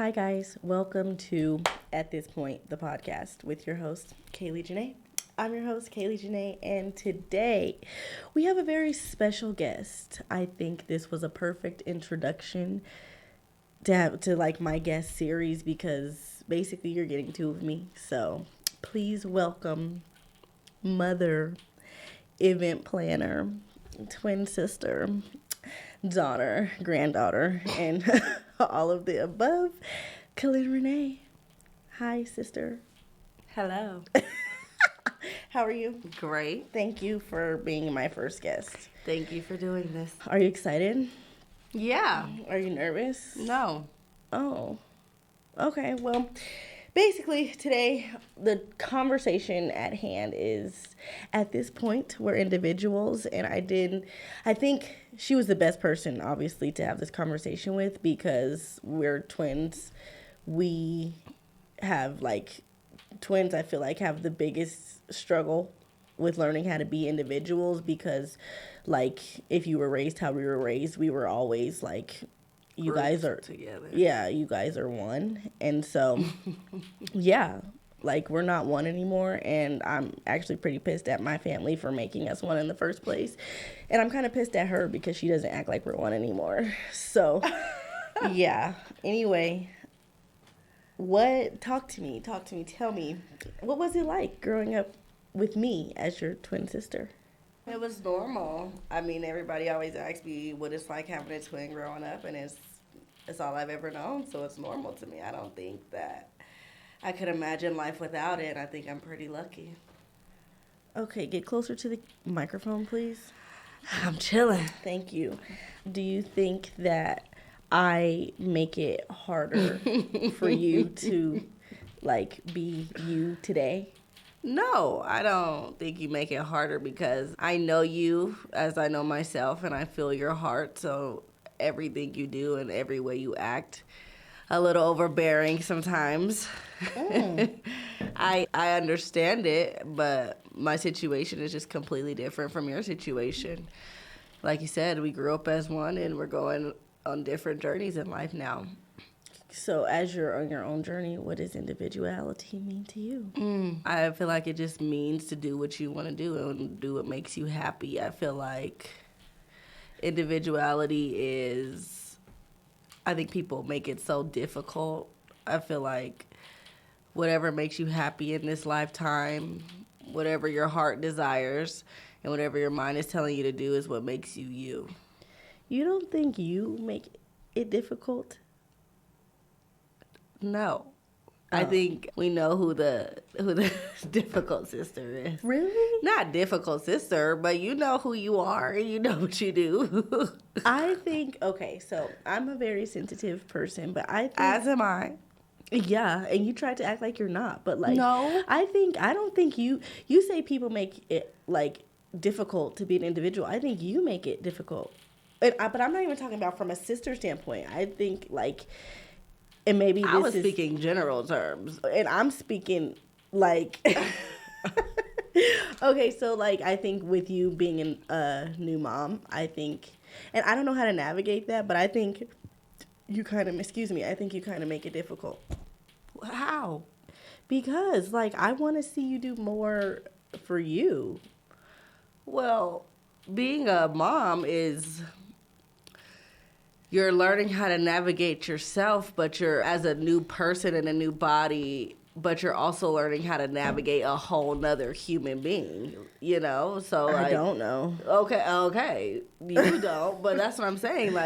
Hi, guys. Welcome to At This Point, the podcast with your host, Kaliegh Genae. I'm your host, Kaliegh Genae, and today we have a very special guest. I think this was a perfect introduction to my guest series because basically you're getting two of me. So please welcome mother, event planner, twin sister, daughter, granddaughter, and all of the above, Kalyn Renae. Hi, sister. Hello. How are you? Great. Thank you for being my first guest. Thank you for doing this. Are you excited? Yeah. Are you nervous? No. Oh. Okay, well, basically today the conversation at hand is, at this point, we're individuals, and I think she was the best person, obviously, to have this conversation with because we're twins. We have, twins, I feel like, have the biggest struggle with learning how to be individuals because, if you were raised how we were raised, we were always, you guys are together. Yeah, you guys are one. And so, yeah, we're not one anymore. And I'm actually pretty pissed at my family for making us one in the first place. And I'm kind of pissed at her because she doesn't act like we're one anymore. So, yeah. Anyway, talk to me. Tell me, what was it like growing up with me as your twin sister? It was normal. I mean, everybody always asks me what it's like having a twin growing up, and it's all I've ever known, so it's normal to me. I don't think that I could imagine life without it. I think I'm pretty lucky. Okay, get closer to the microphone, please. I'm chilling. Thank you. Do you think that I make it harder for you to, be you today? No, I don't think you make it harder because I know you as I know myself, and I feel your heart, so everything you do and every way you act, a little overbearing sometimes. I understand it, but my situation is just completely different from your situation. Like you said, we grew up as one, and we're going on different journeys in life now. So as you're on your own journey, what does individuality mean to you? I feel like it just means to do what you want to do and do what makes you happy. I feel like individuality is, I think people make it so difficult. I feel like whatever makes you happy in this lifetime, whatever your heart desires, and whatever your mind is telling you to do is what makes you you. You don't think you make it difficult? No. I think we know who the difficult sister is. Really? Not difficult sister, but you know who you are and you know what you do. I think, okay, so I'm a very sensitive person, but I think... As am I. Yeah, and you try to act like you're not, but No. I don't think you say people make it difficult to be an individual. I think you make it difficult. But I'm not even talking about from a sister standpoint. I think and maybe I was speaking general terms. And I'm speaking okay, so I think with you being a new mom, I think, and I don't know how to navigate that, but I think you kind of, I think you kind of make it difficult. How? Because I want to see you do more for you. Well, being a mom is... You're learning how to navigate yourself, but you're as a new person in a new body, but you're also learning how to navigate a whole nother human being, So I don't know. Okay. You don't, but that's what I'm saying.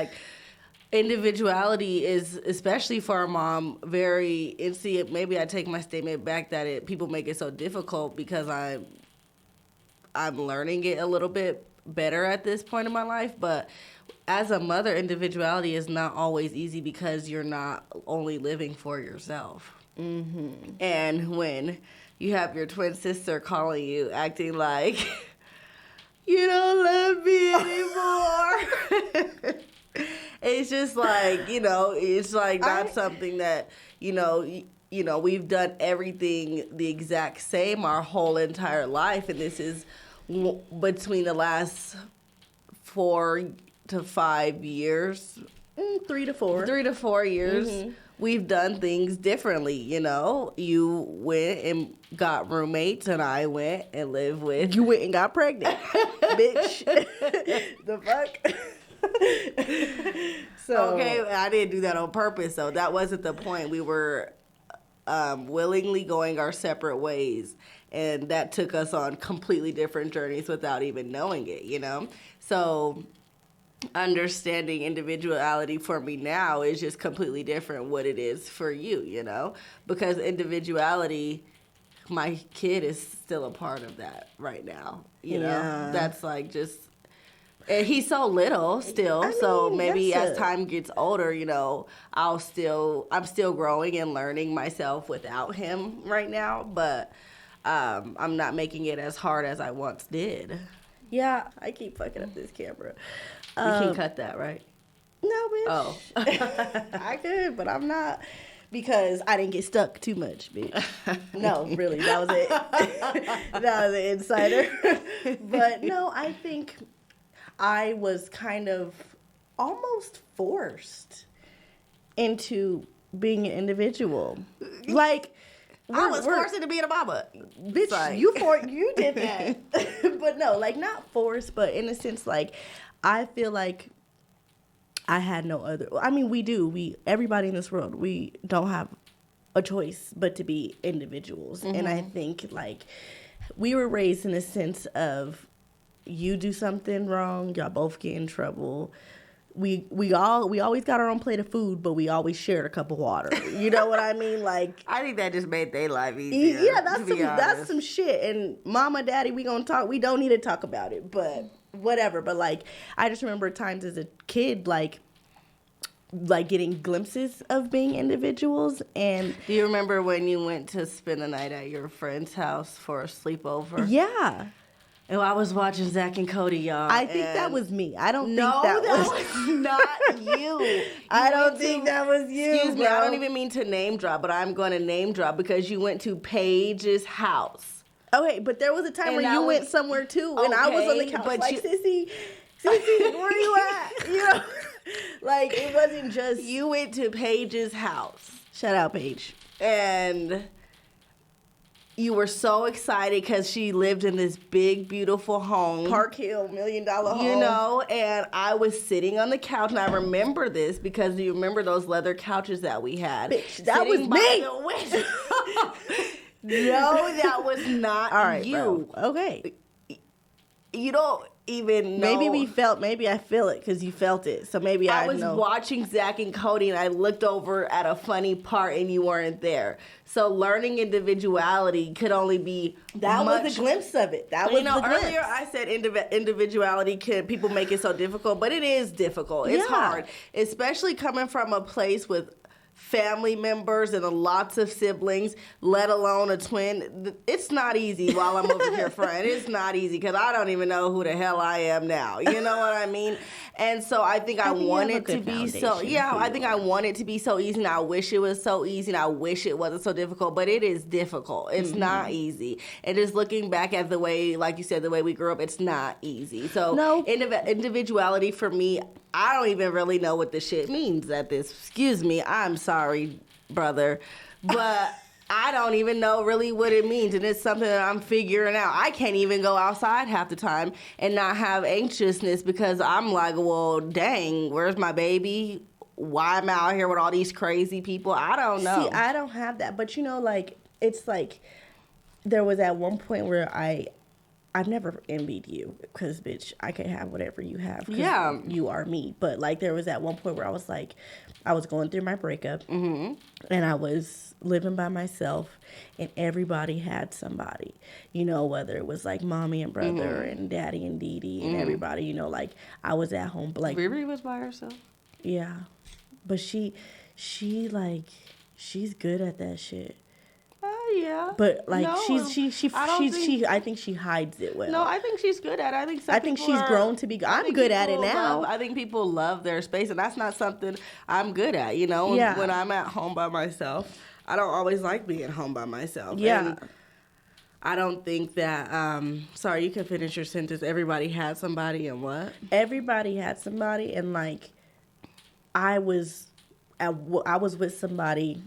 Individuality is, especially for a mom, very, and see, maybe I take my statement back that people make it so difficult because I'm learning it a little bit better at this point in my life, but as a mother, individuality is not always easy because you're not only living for yourself. Mm-hmm. And when you have your twin sister calling you, acting like, you don't love me anymore. It's just it's not something that, we've done everything the exact same our whole entire life. And this is between the last 4 to 5 years. 3 to 4. 3 to 4 years. Mm-hmm. we've done things differently, you know? You went and got roommates, and I went and lived with... You went and got pregnant, bitch. The fuck? So Okay, I didn't do that on purpose, though. That wasn't the point. We were willingly going our separate ways, and that took us on completely different journeys without even knowing it, you know? So understanding individuality for me now is just completely different what it is for you, you know? Because individuality, my kid is still a part of that right now, you know? That's like just... And he's so little still, so maybe as time gets older, you know, I'm still growing and learning myself without him right now, but I'm not making it as hard as I once did. Yeah, I keep fucking up this camera. You can cut that, right? No, bitch. Oh. I could, but I'm not, because I didn't get stuck too much, bitch. No, really, that was it. That was an insider. But no, I think I was kind of almost forced into being an individual. Like, I was forced into being a mama. Bitch, Sorry. you did that. But no, like, not forced, but in a sense, like, I feel like I had no other... I mean, we do. Everybody in this world, we don't have a choice but to be individuals. Mm-hmm. And I think, like, we were raised in a sense of... You do something wrong, y'all both get in trouble. We always got our own plate of food, but we always shared a cup of water. You know what I mean? Like, I think that just made their life easier. Yeah, that's some shit. And mama, daddy, we gonna talk. We don't need to talk about it, but whatever. But like, I just remember times as a kid, like getting glimpses of being individuals. And do you remember when you went to spend the night at your friend's house for a sleepover? Yeah. And I was watching Zach and Cody, y'all. I think that was me. I don't think that was not you. I don't think that was you. Excuse me, bro. I don't even mean to name drop, but I'm going to name drop because you went to Paige's house. Okay, but there was a time where you went somewhere too, and I was on the couch like, Sissy, where you at? You know, like, it wasn't just... You went to Paige's house. Shout out, Paige. And... You were so excited because she lived in this big, beautiful home. Park Hill, $1 million home. You know, and I was sitting on the couch, and I remember this because you remember those leather couches that we had. Bitch, that was me. No, that was not all right, you. Bro. Okay. You don't even know. Maybe I feel it because you felt it. So maybe I was know. Watching Zach and Cody, and I looked over at a funny part, and you weren't there. So learning individuality could only be that was a glimpse of it. That was the glimpse. Earlier I said individuality people make it so difficult, but it is difficult. It's hard, especially coming from a place with family members and lots of siblings, let alone a twin. It's not easy while I'm over here, friend. It's not easy because I don't even know who the hell I am now. You know what I mean? And so I think I want it to be so, I think I want it to be so easy, and I wish it was so easy, and I wish it wasn't so difficult, but it is difficult. It's not easy. And just looking back at the way, like you said, the way we grew up, it's not easy. So individuality for me, I don't even really know what the shit means at this. Excuse me, I'm sorry, brother, but I don't even know really what it means, and it's something that I'm figuring out. I can't even go outside half the time and not have anxiousness because I'm like, well, dang, where's my baby? Why am I out here with all these crazy people? I don't know. See, I don't have that, but you know, like, it's like there was at one point where I've never envied you because, bitch, I can have whatever you have. Yeah. You are me. But, like, there was at one point where I was like, I was going through my breakup, and I was living by myself, and everybody had somebody. You know, whether it was, like, mommy and brother and daddy and Dee and everybody, you know, like, I was at home. But, like, Riri was by herself? Yeah. But she, like, she's good at that shit. Yeah, but like I think she hides it well. No, I think she's good at it. I think she's grown to be good. I'm good at it now. I think people love their space, and that's not something I'm good at. You know, when I'm at home by myself, I don't always like being home by myself. Yeah. And I don't think that. Sorry, you can finish your sentence. Everybody had somebody, and what? Everybody had somebody, and like I was I was with somebody.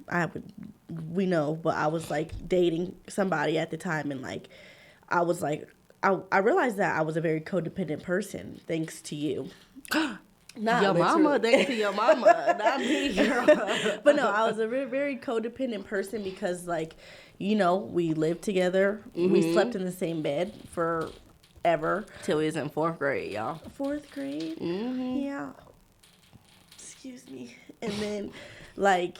We know, but I was like dating somebody at the time, and like I was like I realized that I was a very codependent person thanks to you. Not your mama, thanks to your mama, not me, girl. But no, I was a very, very codependent person because, like, you know, we lived together. Mm-hmm. We slept in the same bed forever. Till we was in 4th grade, y'all. 4th grade? Mm-hmm. Yeah. Excuse me. And then, like,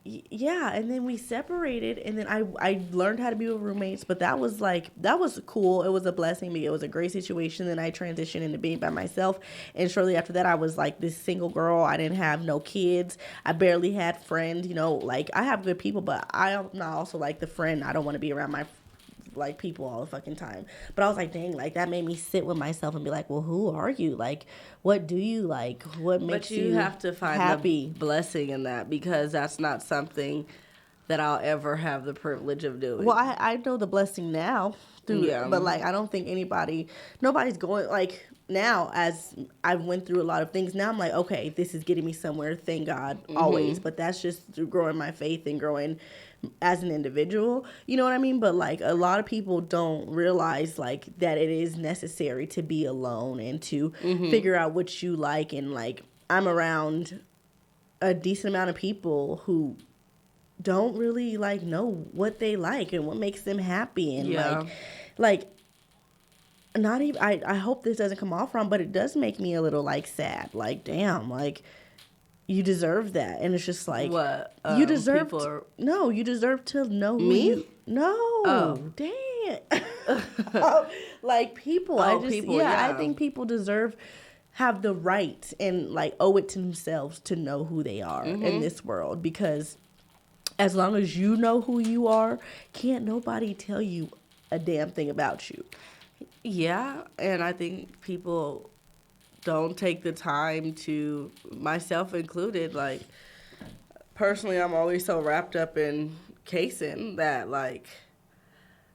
yeah, and then we separated, and then I learned how to be with roommates, but that was cool. It was a blessing. It was a great situation. Then I transitioned into being by myself, and shortly after that, I was like this single girl. I didn't have no kids. I barely had friends. You know, like I have good people, but I'm not also like the friend. I don't want to be around my like people all the fucking time. But I was like, dang, like that made me sit with myself and be like, well, who are you? Like, what do you like? What makes you happy? But you have to find the blessing in that, because that's not something that I'll ever have the privilege of doing. Well, I know the blessing now through it, but like I don't think nobody's going like now, as I went through a lot of things. Now I'm like, okay, this is getting me somewhere, thank God, always. But that's just through growing my faith and growing as an individual, you know what I mean? But like a lot of people don't realize like that it is necessary to be alone and to figure out what you like. And like I'm around a decent amount of people who don't really like know what they like and what makes them happy, and like not even I hope this doesn't come off wrong, but it does make me a little like sad. Like, damn, like you deserve that. And it's just like, what? You deserve no, you deserve to know me. Damn. Like people, people, I think people have the right and like owe it to themselves to know who they are in this world, because as long as you know who you are, can't nobody tell you a damn thing about you. Yeah, and I think people don't take the time to, myself included, like, personally, I'm always so wrapped up in casing that, like,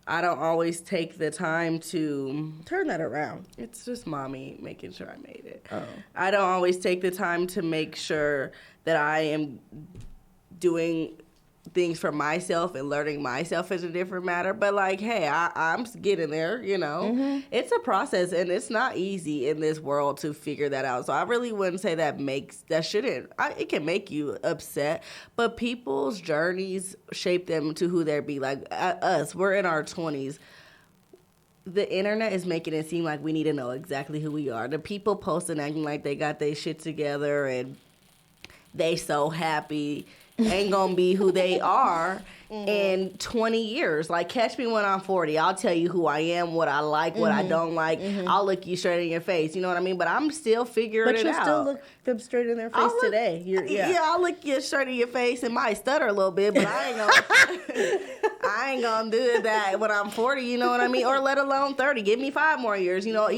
I don't always take the time to... Turn that around. It's just mommy making sure I made it. Oh. I don't always take the time to make sure that I am doing things for myself and learning myself is a different matter. But like, hey, I'm getting there, you know. It's a process, and it's not easy in this world to figure that out. So I really wouldn't say it can make you upset, but people's journeys shape them to who they be. Like us, we're in our 20s. The internet is making it seem like we need to know exactly who we are. The people posting acting like they got their shit together and they so happy ain't gonna be who they are in 20 years. Like, catch me when I'm 40. I'll tell you who I am, what I like, what I don't like. I'll look you straight in your face. You know what I mean? But I'm still figuring it out. But you still look them straight in their face today. I'll look you straight in your face and might stutter a little bit, but I ain't gonna do that when I'm 40. You know what I mean? Or let alone 30. Give me 5 more years. You know,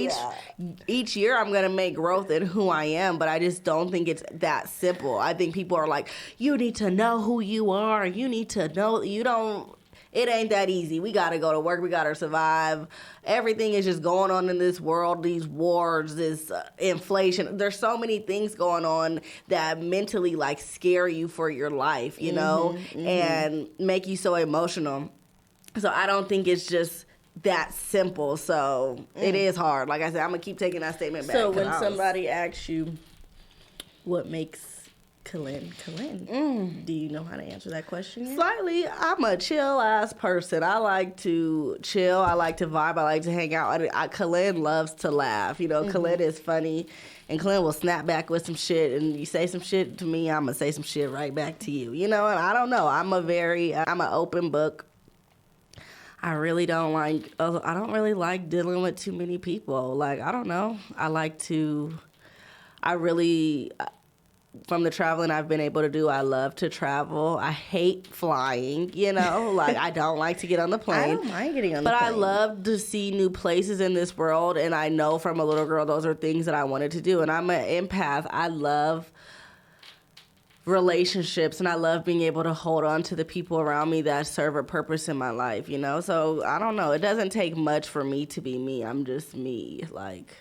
each year I'm gonna make growth in who I am, but I just don't think it's that simple. I think people are like, you need to know who you are. You need to know. You don't. It ain't that easy. We gotta go to work. We gotta survive. Everything is just going on in this world. These wars, this inflation. There's so many things going on that mentally like scare you for your life, you know, and make you so emotional. So I don't think it's just that simple. So it is hard. Like I said, I'm gonna keep taking that statement back. So when somebody asks you what makes Kalyn, do you know how to answer that question yet? Slightly. I'm a chill ass person. I like to chill. I like to vibe. I like to hang out. Kalyn loves to laugh. You know, Kalyn is funny, and Kalyn will snap back with some shit. And you say some shit to me, I'm gonna say some shit right back to you. You know, and I don't know. I'm an open book. I really don't like. I don't really like dealing with too many people. Like, I don't know. From the traveling I've been able to do, I love to travel. I hate flying, you know? Like, I don't like to get on the plane. I don't mind getting on the plane. But I love to see new places in this world, and I know from a little girl those are things that I wanted to do. And I'm an empath. I love relationships, and I love being able to hold on to the people around me that serve a purpose in my life, you know? So, I don't know. It doesn't take much for me to be me. I'm just me, like...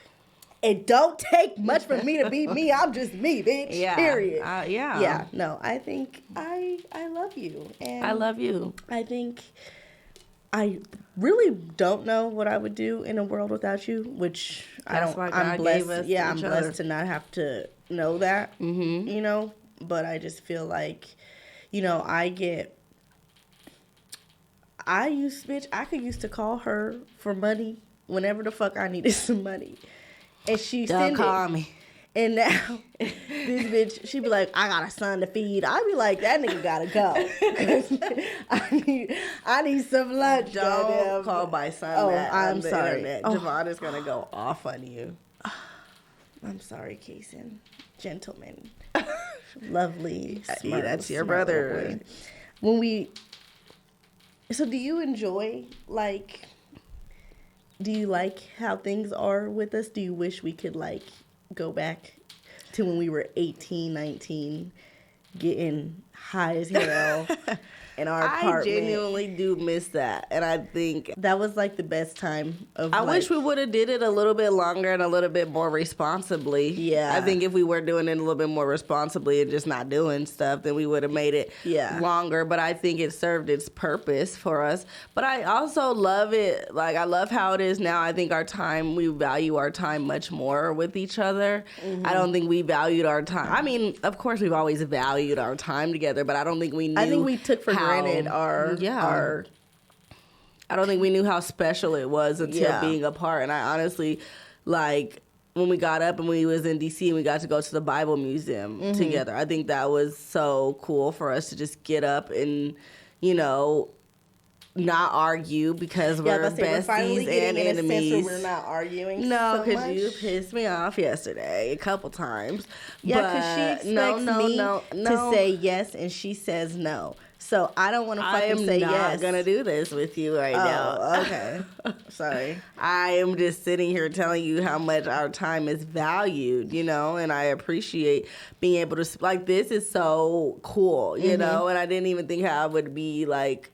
it don't take much for me to be me. I'm just me, bitch. Yeah. Period. Yeah. Yeah. No, I think I love you. And I love you. I think I really don't know what I would do in a world without you, which That's why God I'm blessed. gave us Yeah, I'm each blessed other. to not have to know that, you know, but I just feel like, you know, I could used to call her for money whenever the fuck I needed some money. And she Don't send call it. me. And now, this bitch, she be like, I got a son to feed. I be like, that nigga gotta go. 'Cause I need some lunch. Don't goddamn. call my son Oh, that I'm on the sorry. internet. Oh. Javon is going to go off on you. I'm sorry, Kason. Gentleman. Lovely. Yeah, Smart, that's your smart brother. boy. So do you enjoy, like, do you like how things are with us? Do you wish we could, like, go back to when we were 18, 19, getting high as hell in our apartment? I genuinely do miss that. And I think That was, like, the best time of I wish we would have did it a little bit longer and a little bit more responsibly. Yeah. I think if we were doing it a little bit more responsibly and just not doing stuff, then we would have made it longer. But I think it served its purpose for us. But I also love it. Like, I love how it is now. I think we value our time much more with each other. I don't think we valued our time. I mean, of course, we've always valued our time together, but I don't think we knew. I think we took for granted our I don't think we knew how special it was until being apart. And I honestly, like, when we got up and we was in D.C. and we got to go to the Bible Museum together, I think that was so cool for us to just get up and, you know, not argue because we're besties and enemies. We're not arguing. No, because because you pissed me off yesterday a couple times. Yeah, because she expects me to say yes and she says no. So I don't want to fucking say yes. I am not going to do this with you right now. Okay. Sorry. I am just sitting here telling you how much our time is valued, you know, and I appreciate being able to, like, this is so cool, you know, and I didn't even think how I would be, like,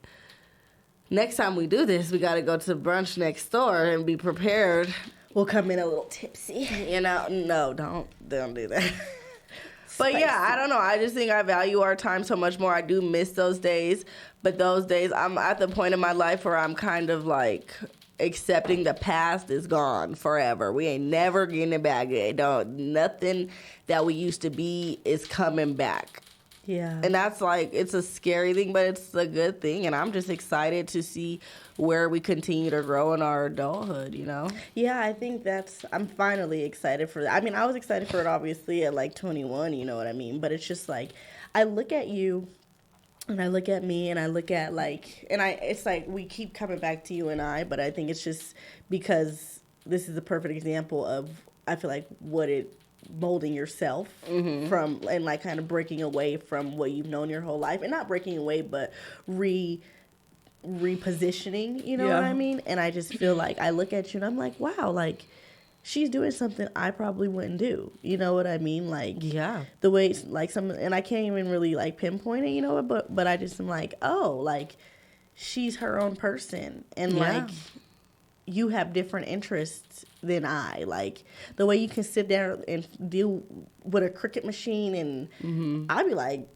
next time we do this, we got to go to brunch next door and be prepared. We'll come in a little tipsy. You know, no, don't do that. But yeah, I don't know. I just think I value our time so much more. I do miss those days. But those days, I'm at the point in my life where I'm kind of like accepting the past is gone forever. We ain't never getting it back. Nothing that we used to be is coming back. Yeah. And that's like, it's a scary thing, but it's a good thing. And I'm just excited to see where we continue to grow in our adulthood, you know? Yeah, I think I'm finally excited for that. I mean, I was excited for it obviously at like 21, you know what I mean? But it's just like, I look at you and I look at me and I look at like, it's like we keep coming back to you and I, but I think it's just because this is a perfect example of, I feel like, molding yourself from and like kind of breaking away from what you've known your whole life, and not breaking away but repositioning, you know what I mean? And I just feel like I look at you and I'm like, wow, like she's doing something I probably wouldn't do, you know what I mean? Like, yeah, the way like and I can't even really like pinpoint it, you know, but I just am like, oh, like she's her own person, and like you have different interests than I. Like, the way you can sit there and deal with a cricket machine, and I'd be like,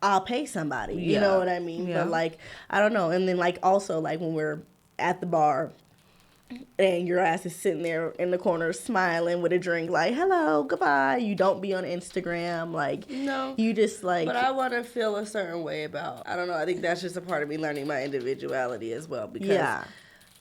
I'll pay somebody. You know what I mean? Yeah. But, like, I don't know. And then, like, also, like, when we're at the bar and your ass is sitting there in the corner smiling with a drink, like, hello, goodbye. You don't be on Instagram. Like, no. You just, like... But I want to feel a certain way about... I don't know. I think that's just a part of me learning my individuality as well. Because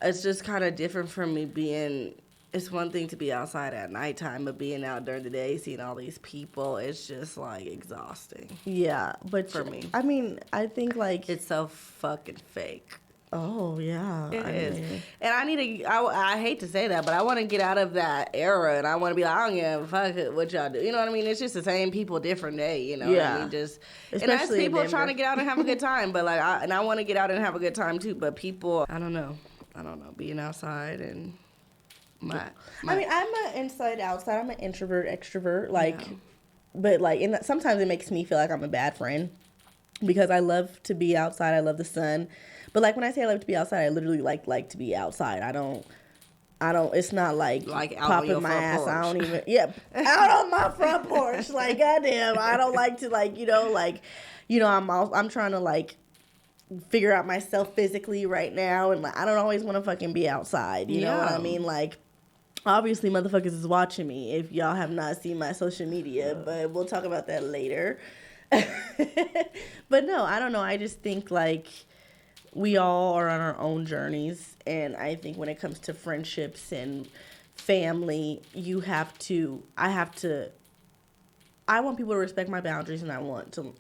it's just kind of different from me being... It's one thing to be outside at nighttime, but being out during the day, seeing all these people, it's just, like, exhausting. Yeah, but... For me. I mean, I think, like... It's so fucking fake. Oh, yeah. It is. And I need to... I hate to say that, but I want to get out of that era, and I want to be like, I don't give a fuck what y'all do. You know what I mean? It's just the same people, different day, you know what I mean? Just... Especially and that's people trying to get out and have a good time, but, like, I want to get out and have a good time, too, but people... I don't know. Being outside and... I mean, I'm an inside outside. I'm an introvert extrovert. Like, but like, sometimes it makes me feel like I'm a bad friend because I love to be outside. I love the sun, but like when I say I love to be outside, I literally like to be outside. I don't It's not like out popping on your my front ass. porch. I don't even, yeah, out on my front porch. Like, goddamn, I don't like to, I'm trying to, like, figure out myself physically right now. And, like, I don't always want to fucking be outside. You know what I mean? Like, obviously, motherfuckers is watching me if y'all have not seen my social media, but we'll talk about that later. But no, I don't know. I just think, like, we all are on our own journeys, and I think when it comes to friendships and family, I want people to respect my boundaries, and I want to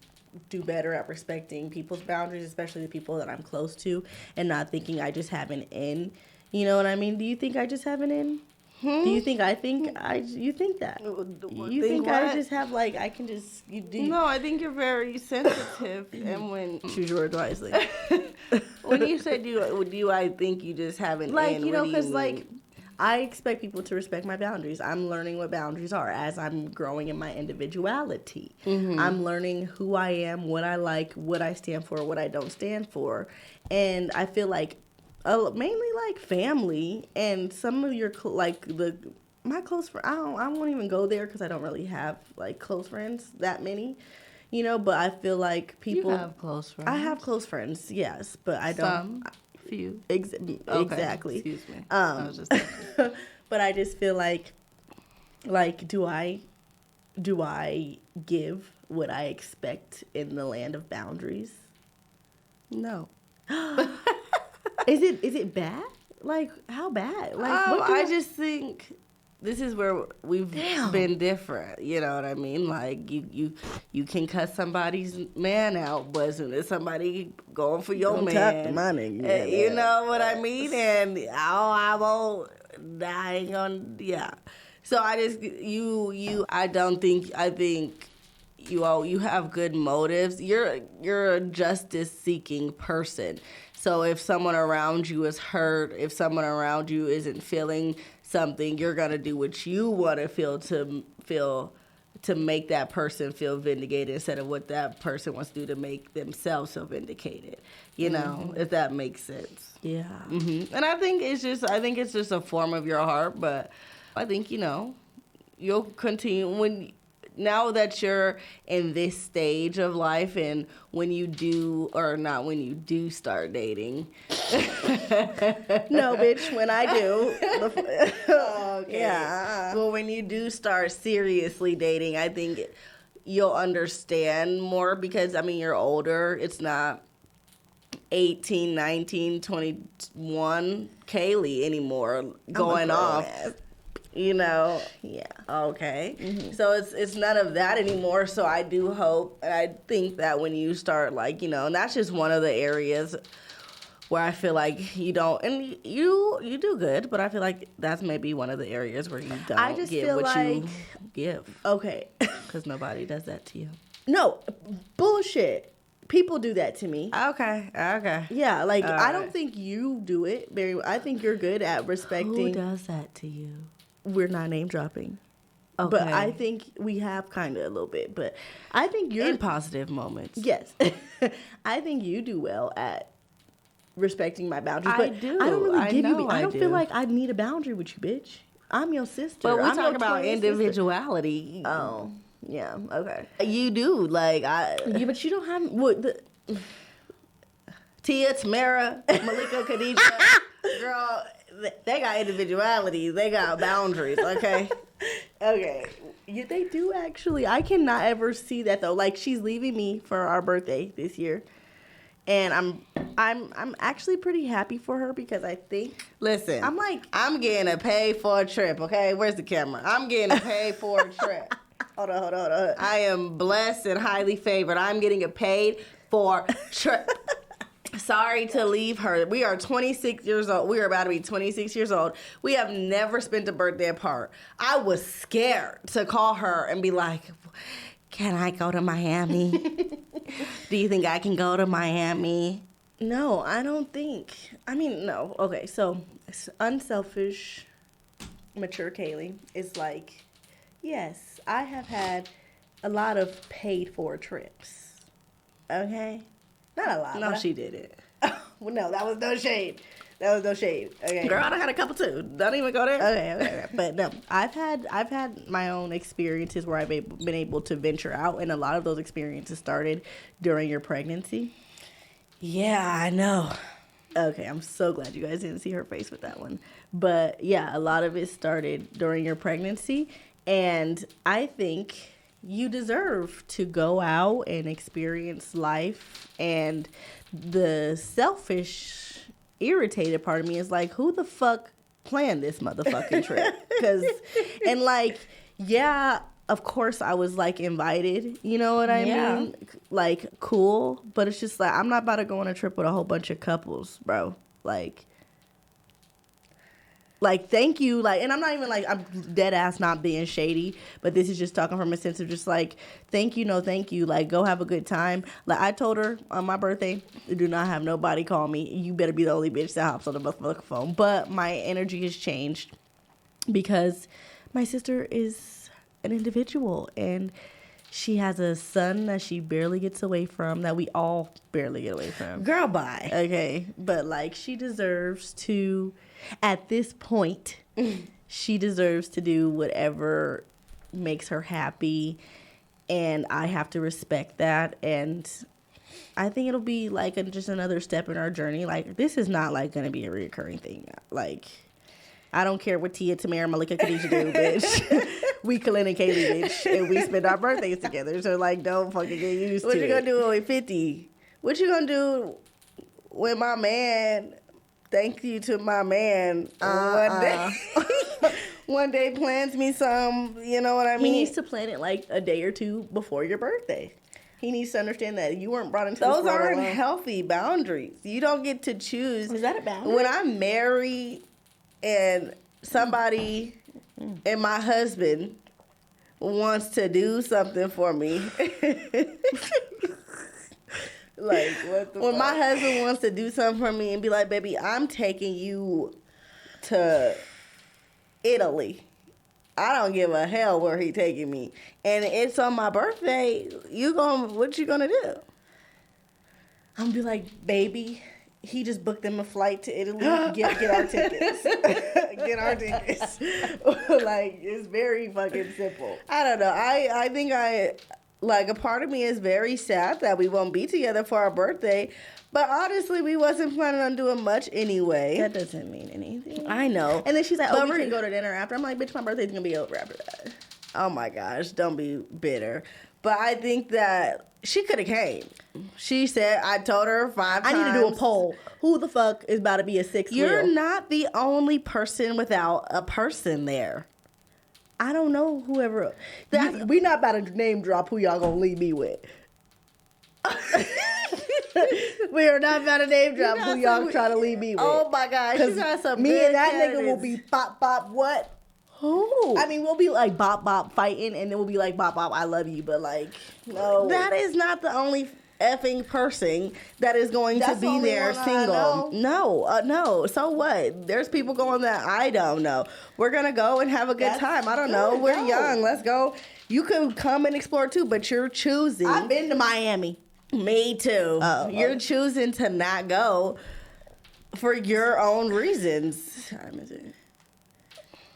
do better at respecting people's boundaries, especially the people that I'm close to, and not thinking I just have an in. You know what I mean? Do you think I just have an in? Do you think you think that? You think I just have, like, I can just, No, I think you're very sensitive. And when choose your words wisely. when you say do I think you just have an like, in, you know, what do because, mean? like, I expect people to respect my boundaries. I'm learning what boundaries are as I'm growing in my individuality. Mm-hmm. I'm learning who I am, what I like, what I stand for, what I don't stand for. And I feel like mainly like family and some of your my close friends. I won't even go there because I don't really have like close friends that many, you know. But I feel like people. You have close friends. I have close friends, yes, but I don't. Few. Exactly. Excuse me. I was just but I just feel like do I give what I expect in the land of boundaries? No. Is it bad? Like, how bad? Like, I just think this is where we've been different. You know what I mean? Like, you can cut somebody's man out, but as soon as somebody going for your man, to my nigga, you know what I mean? And I won't. I ain't gonna. Yeah. So I just I think you have good motives. You're a justice seeking person. So if someone around you is hurt, if someone around you isn't feeling something, you're gonna do what you want to feel to make that person feel vindicated instead of what that person wants to do to make themselves feel vindicated. You know, if that makes sense. Yeah. Mm-hmm. And I think it's just a form of your heart, but I think you'll continue now that you're in this stage of life, and when you do start dating. No, bitch, when I do. Okay. Yeah. Well, when you do start seriously dating, I think you'll understand more because, I mean, you're older. It's not 18, 19, 21 Kaliegh anymore going off. You know, yeah. Okay. Mm-hmm. So it's none of that anymore. So I do hope, and I think that when you start, like, and that's just one of the areas where I feel like you don't, and you do good, but I feel like that's maybe one of the areas where you don't get what you give. Okay. Because nobody does that to you. No, bullshit. People do that to me. Okay. Yeah, like, I don't think you do it very well. I think you're good at respecting. Who does that to you? We're not name dropping. Okay. But I think we have kind of a little bit. But I think you're... in positive moments. Yes. I think you do well at respecting my boundaries. I but do. I don't really give you... I don't feel do. like I need a boundary with you, bitch. I'm your sister. But we're talking talking about individuality. Sister. Oh, yeah. Okay. You do. Like, Yeah, but you don't have... What, Tia, Tamara, Malika, Khadijah, girl... They got individuality. They got boundaries, okay? Okay. Yeah, they do, actually. I cannot ever see that, though. Like, she's leaving me for our birthday this year. And I'm actually pretty happy for her because I think... Listen. I'm getting to pay for a trip, okay? Where's the camera? I'm getting to pay for a trip. Hold on. I am blessed and highly favored. I'm getting paid for a trip. Sorry to leave her. We are 26 years old. We are about to be 26 years old. We have never spent a birthday apart. I was scared to call her and be like, can I go to Miami? Do you think I can go to Miami? No, I don't think. I mean, no. Okay, so unselfish, mature Kaliegh is like, yes, I have had a lot of paid for trips. Okay? Not a lot. No, she did it. Well, no, that was no shade. That was no shade. Okay. Girl, I done had a couple too. Don't even go there. Okay. But no, I've had my own experiences where I've been able to venture out, and a lot of those experiences started during your pregnancy. Yeah, I know. Okay, I'm so glad you guys didn't see her face with that one. But yeah, a lot of it started during your pregnancy, and I think you deserve to go out and experience life. And the selfish, irritated part of me is like, who the fuck planned this motherfucking trip? And like, yeah, of course I was like invited, you know what I mean? Like, cool, but it's just like, I'm not about to go on a trip with a whole bunch of couples, bro. Like, thank you. Like, and I'm not even like, I'm dead ass not being shady, but this is just talking from a sense of just like, thank you, no thank you. Like, go have a good time. Like, I told her on my birthday, do not have nobody call me. You better be the only bitch that hops on the motherfucking phone. But my energy has changed because my sister is an individual, and she has a son that she barely gets away from, that we all barely get away from. Girl, bye. Okay, but like, she deserves to, at this point, she deserves to do whatever makes her happy, and I have to respect that. And I think it'll be like just another step in our journey. Like, this is not like going to be a reoccurring thing. Like, I don't care what Tia, Tamara, Malika, Khadijah do, bitch. We Kalyn and Kaliegh, bitch, and we spend our birthdays together. So like, don't fucking get used to it. What you gonna do when we 50? What you gonna do when my man? Thank you to my man. One day plans me some. You know what I mean? He needs to plan it like a day or two before your birthday. He needs to understand that you weren't brought into this Those world aren't alone. healthy boundaries. You don't get to choose. Is that a boundary? When I'm married and somebody and my husband wants to do something for me. Like, what the When fuck? my husband wants to do something for me and be like, baby, I'm taking you to Italy. I don't give a hell where he taking me. And it's on my birthday. What you gonna do? I'm gonna be like, baby, he just booked them a flight to Italy. Get our tickets. Get our tickets. Like, it's very fucking simple. I don't know. I think like, a part of me is very sad that we won't be together for our birthday. But honestly, we wasn't planning on doing much anyway. That doesn't mean anything. I know. And then she's like, But we can go to dinner after. I'm like, bitch, my birthday's gonna be over after that. Oh my gosh, don't be bitter. But I think that she could have came. She said, I told her 5 times. I need to do a poll. Who the fuck is about to be a sixth You're wheel? not the only person without a person there. I don't know whoever. We not about to name drop who y'all gonna leave me with. We are not about to name drop who y'all trying to leave me with. Oh my gosh, you got some me good and that nigga will candidates. be bop bop what? Who? I mean, we'll be like bop bop fighting, and then we'll be like bop bop I love you, but like, no. That is not the only effing person that is going That's to the be only there one I single. know. No. So what? There's people going that I don't know. We're gonna go and have a good That's time. I don't know. good. We're Go. young. Let's go. You can come and explore too, but you're choosing. I've been to Miami. Me too. You're choosing to not go for your own reasons. Time is it?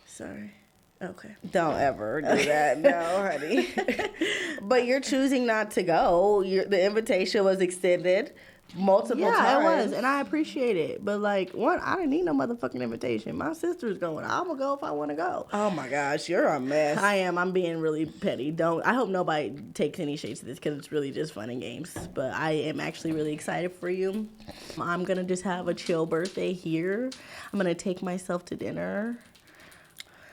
Sorry. Okay. Don't ever do that. No, honey. But you're choosing not to go. The invitation was extended multiple times. Yeah, it was, and I appreciate it. But like, I didn't need no motherfucking invitation. My sister's going. I'm gonna go if I want to go. Oh my gosh, you're a mess. I am. I'm being really petty. I hope nobody takes any shades to this because it's really just fun and games. But I am actually really excited for you. I'm gonna just have a chill birthday here. I'm gonna take myself to dinner.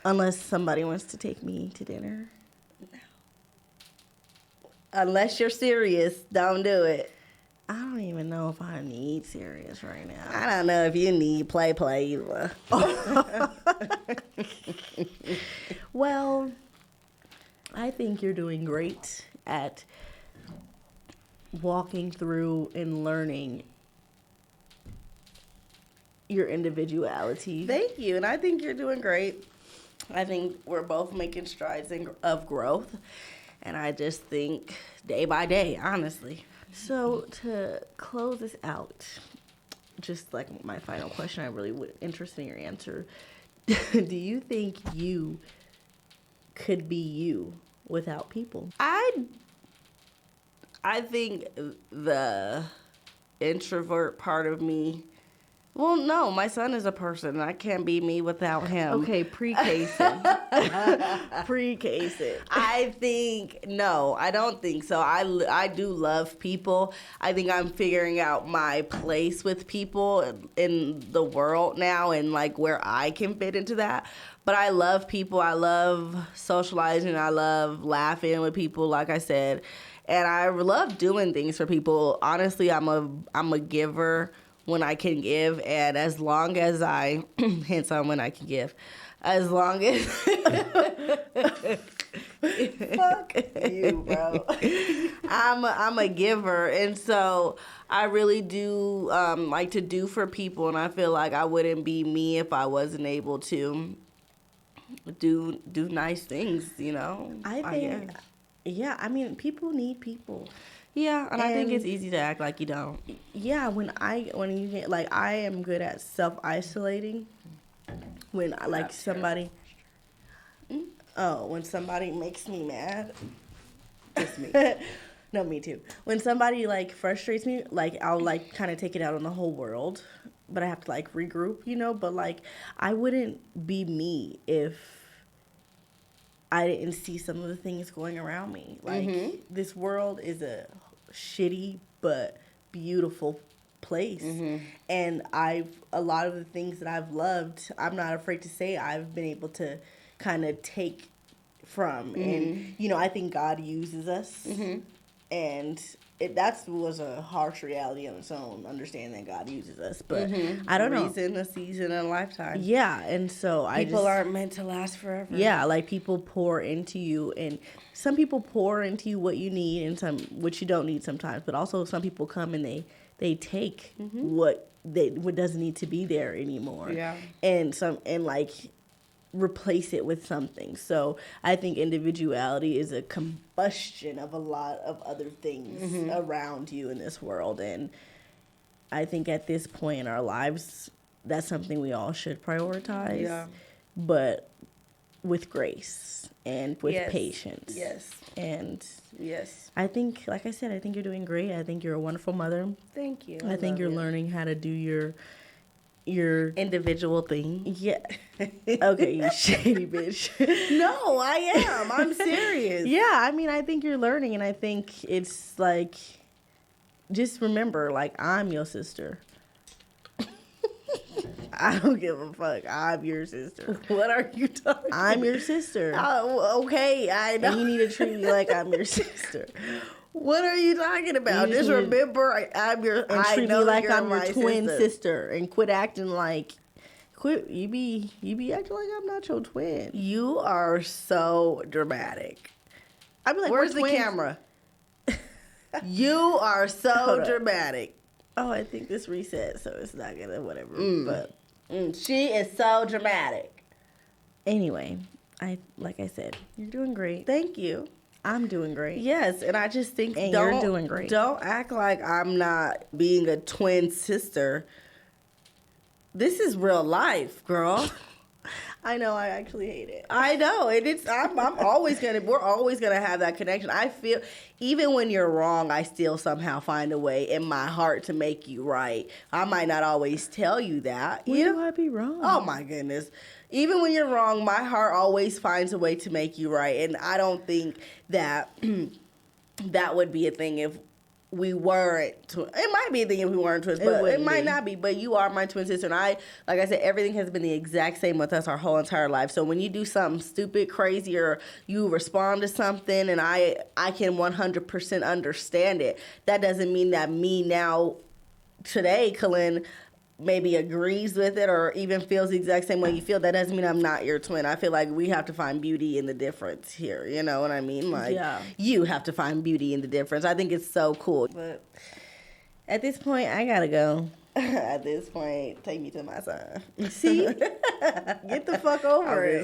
Unless somebody wants to take me to dinner. Unless you're serious, don't do it. I don't even know if I need serious right now. I don't know if you need play either. Well, I think you're doing great at walking through and learning your individuality. Thank you, and I think you're doing great. I think we're both making strides of growth, and I just think day by day, honestly. So to close this out, just like my final question, I really would interested in your answer. Do you think you could be you without people? I think the introvert part of me. Well, no, my son is a person. I can't be me without him. Okay, pre-case it. Pre-case it. I don't think so. I do love people. I think I'm figuring out my place with people in the world now and like where I can fit into that. But I love people. I love socializing. I love laughing with people, like I said. And I love doing things for people. Honestly, I'm a giver when I can give, and as long as I hence on when I can give, as long as Fuck you, bro. I'm a giver, and so I really do like to do for people, and I feel like I wouldn't be me if I wasn't able to do nice things, you know. I think, yeah, I mean, people need people. Yeah, and I think it's easy to act like you don't. Yeah, when you get, like, I am good at self-isolating. When I like somebody, when somebody makes me mad. Just me. No, me too. When somebody like frustrates me, like I'll like kind of take it out on the whole world, but I have to like regroup, you know. But like I wouldn't be me if I didn't see some of the things going around me. Like this world is a shitty but beautiful place, and a lot of the things that I've loved, I'm not afraid to say I've been able to kind of take from, and you know, I think God uses us, and that was a harsh reality on its own, understanding that God uses us, but I don't know. A season, and a lifetime. Yeah, and so people aren't meant to last forever. Yeah, like people pour into you, and some people pour into you what you need, and some what you don't need sometimes. But also, some people come and they take what doesn't need to be there anymore. Yeah, and like replace it with something. So I think individuality is a combustion of a lot of other things around you in this world, and I think at this point in our lives, that's something we all should prioritize. Yeah, but with grace and with patience. Yes. And yes, I think, like I said, I think you're doing great. I think you're a wonderful mother. Thank you. I think you're learning how to do your individual thing. Yeah. Okay, you shady bitch. No, I am. I'm serious. Yeah, I mean, I think you're learning, and I think it's like, just remember, like, I'm your sister. I don't give a fuck. I'm your sister. What are you talking about? I'm your sister. Okay, I know. And you need to treat me like I'm your sister. What are you talking about? Just remember, I'm your. And treat me like I'm your twin sister, and quit acting like. You be acting like I'm not your twin. You are so dramatic. I'd be like, where's the camera? You are so dramatic. Oh, I think this reset, so it's not gonna whatever. But she is so dramatic. Anyway, like I said, you're doing great. Thank you. I'm doing great. Yes, and I just think you're doing great. Don't act like I'm not being a twin sister. This is real life, girl. I know. I actually hate it. I know, and I'm always gonna. We're always gonna have that connection. I feel even when you're wrong, I still somehow find a way in my heart to make you right. I might not always tell you that. When do I be wrong? Oh my goodness. Even when you're wrong, my heart always finds a way to make you right, and I don't think that that would be a thing if we weren't. It might be a thing if we weren't twins, but it might not be. But you are my twin sister, and like I said, everything has been the exact same with us our whole entire life. So when you do something stupid, crazy, or you respond to something, and I can 100% understand it, that doesn't mean that me now, today, Kalyn, maybe agrees with it or even feels the exact same way you feel. That doesn't mean I'm not your twin. I feel like we have to find beauty in the difference here. You know what I mean? Like, you have to find beauty in the difference. I think it's so cool. But at this point, I gotta go. At this point, take me to my son. See? Get the fuck over it.